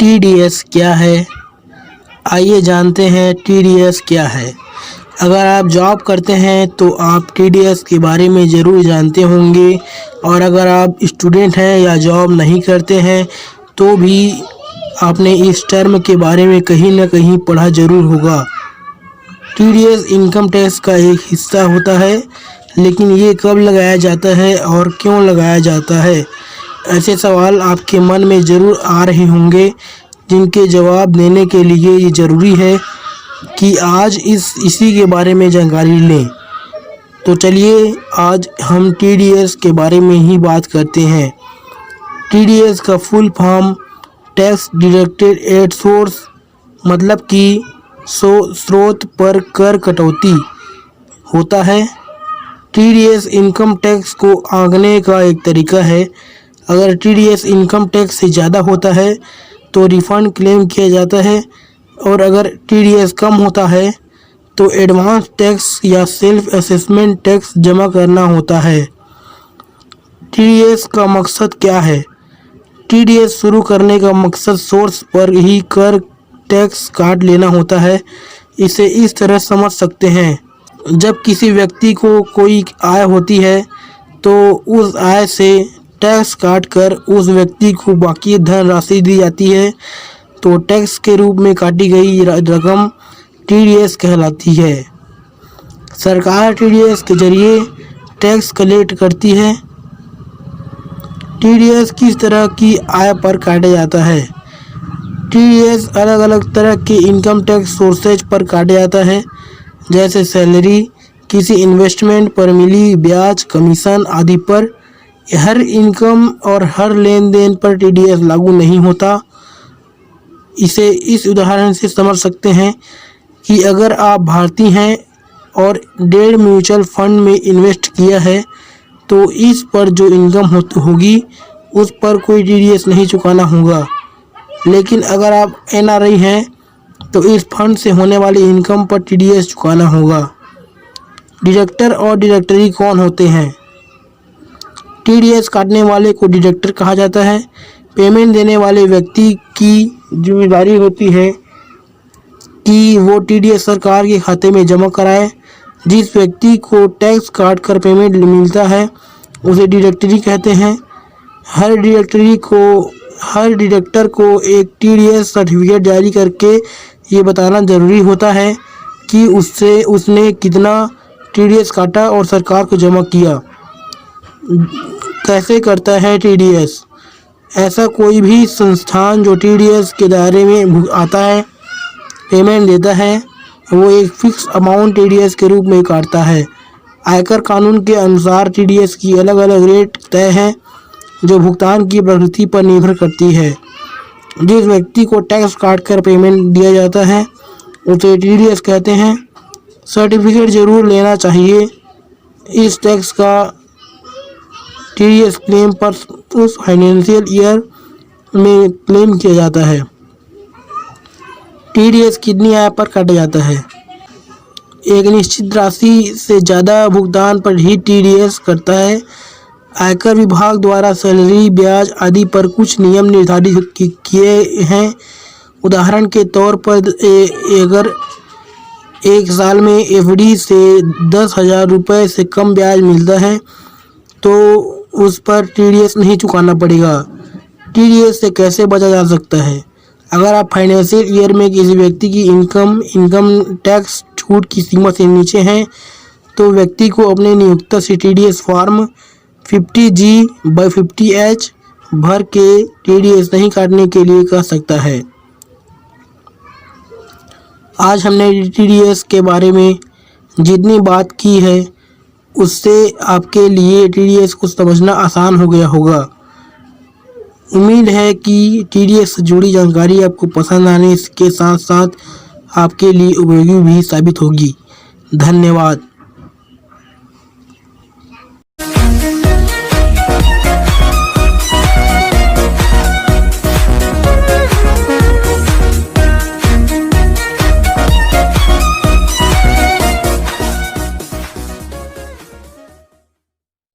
TDS क्या है? आइए जानते हैं टीडीएस क्या है। अगर आप जॉब करते हैं तो आप टीडीएस के बारे में ज़रूर जानते होंगे, और अगर आप स्टूडेंट हैं या जॉब नहीं करते हैं तो भी आपने इस टर्म के बारे में कहीं ना कहीं पढ़ा ज़रूर होगा। टीडीएस इनकम टैक्स का एक हिस्सा होता है, लेकिन ये कब लगाया जाता है और क्यों लगाया जाता है, ऐसे सवाल आपके मन में ज़रूर आ रहे होंगे, जिनके जवाब देने के लिए ये ज़रूरी है कि आज इसी के बारे में जानकारी लें। तो चलिए आज हम टीडीएस के बारे में ही बात करते हैं। टीडीएस का full form tax deducted at source, मतलब कि स्रोत पर कर कटौती होता है। टीडीएस इनकम टैक्स को आंकने का एक तरीका है। अगर टीडीएस इनकम टैक्स से ज़्यादा होता है तो रिफ़ंड क्लेम किया जाता है, और अगर टीडीएस कम होता है तो एडवांस टैक्स या सेल्फ असेसमेंट टैक्स जमा करना होता है। टीडीएस का मकसद क्या है? टीडीएस शुरू करने का मकसद सोर्स पर ही कर टैक्स काट लेना होता है। इसे इस तरह समझ सकते हैं, जब किसी व्यक्ति को कोई आय होती है तो उस आय से टैक्स काट कर उस व्यक्ति को बाकी धनराशि दी जाती है, तो टैक्स के रूप में काटी गई रकम टीडीएस कहलाती है। सरकार टीडीएस के जरिए टैक्स कलेक्ट करती है। टीडीएस किस तरह की आय पर काटा जाता है? टीडीएस अलग अलग तरह के इनकम टैक्स सोर्सेज पर काटा जाता है, जैसे सैलरी, किसी इन्वेस्टमेंट पर मिली ब्याज, कमीशन आदि पर। हर इनकम और हर लेन देन पर टीडीएस लागू नहीं होता। इसे इस उदाहरण से समझ सकते हैं कि अगर आप भारतीय हैं और 1.5 म्यूचुअल फंड में इन्वेस्ट किया है तो इस पर जो इनकम होगी उस पर कोई टीडीएस नहीं चुकाना होगा। लेकिन अगर आप एनआरआई हैं तो इस फंड से होने वाली इनकम पर टीडीएस चुकाना होगा। डिडक्टर और डिडक्टरी कौन होते हैं? टीडीएस काटने वाले को डिडक्टर कहा जाता है। पेमेंट देने वाले व्यक्ति की जिम्मेदारी होती है कि वो टीडीएस सरकार के खाते में जमा कराए। जिस व्यक्ति को टैक्स काट कर पेमेंट मिलता है उसे डिडक्टरी कहते हैं। हर डिडक्टर को एक टीडीएस सर्टिफिकेट जारी करके ये बताना ज़रूरी होता है कि उसने कितना टीडीएस काटा और सरकार को जमा किया। कैसे करता है टीडीएस? ऐसा कोई भी संस्थान जो टीडीएस के दायरे में आता है, पेमेंट देता है, वो एक फिक्स अमाउंट टीडीएस के रूप में काटता है। आयकर कानून के अनुसार टीडीएस की अलग अलग रेट तय हैं, जो भुगतान की प्रकृति पर निर्भर करती है। जिस व्यक्ति को टैक्स काट कर पेमेंट दिया जाता है उसे टीडीएस कहते हैं। सर्टिफिकेट जरूर लेना चाहिए। इस टैक्स का टीडीएस क्लेम पर उस फाइनेंशियल ईयर में क्लेम किया जाता है। टीडीएस कितनी आय पर काटा जाता है? एक निश्चित राशि से ज़्यादा भुगतान पर ही टीडीएस करता है। आयकर विभाग द्वारा सैलरी, ब्याज आदि पर कुछ नियम निर्धारित किए हैं। उदाहरण के तौर पर अगर एक साल में एफडी से 10,000 रुपये से कम ब्याज मिलता है तो उस पर टीडीएस नहीं चुकाना पड़ेगा। टीडीएस से कैसे बचा जा सकता है? अगर आप फाइनेंशियल ईयर में किसी व्यक्ति की इनकम टैक्स छूट की सीमा से नीचे हैं तो व्यक्ति को अपने नियोक्ता से टीडीएस फॉर्म 50G/50H भर के टीडीएस नहीं काटने के लिए कह सकता है। आज हमने टीडीएस के बारे में जितनी बात की है उससे आपके लिए टीडीएस को समझना आसान हो गया होगा। उम्मीद है कि टीडीएस से जुड़ी जानकारी आपको पसंद आने के साथ साथ आपके लिए उपयोगी भी साबित होगी। धन्यवाद।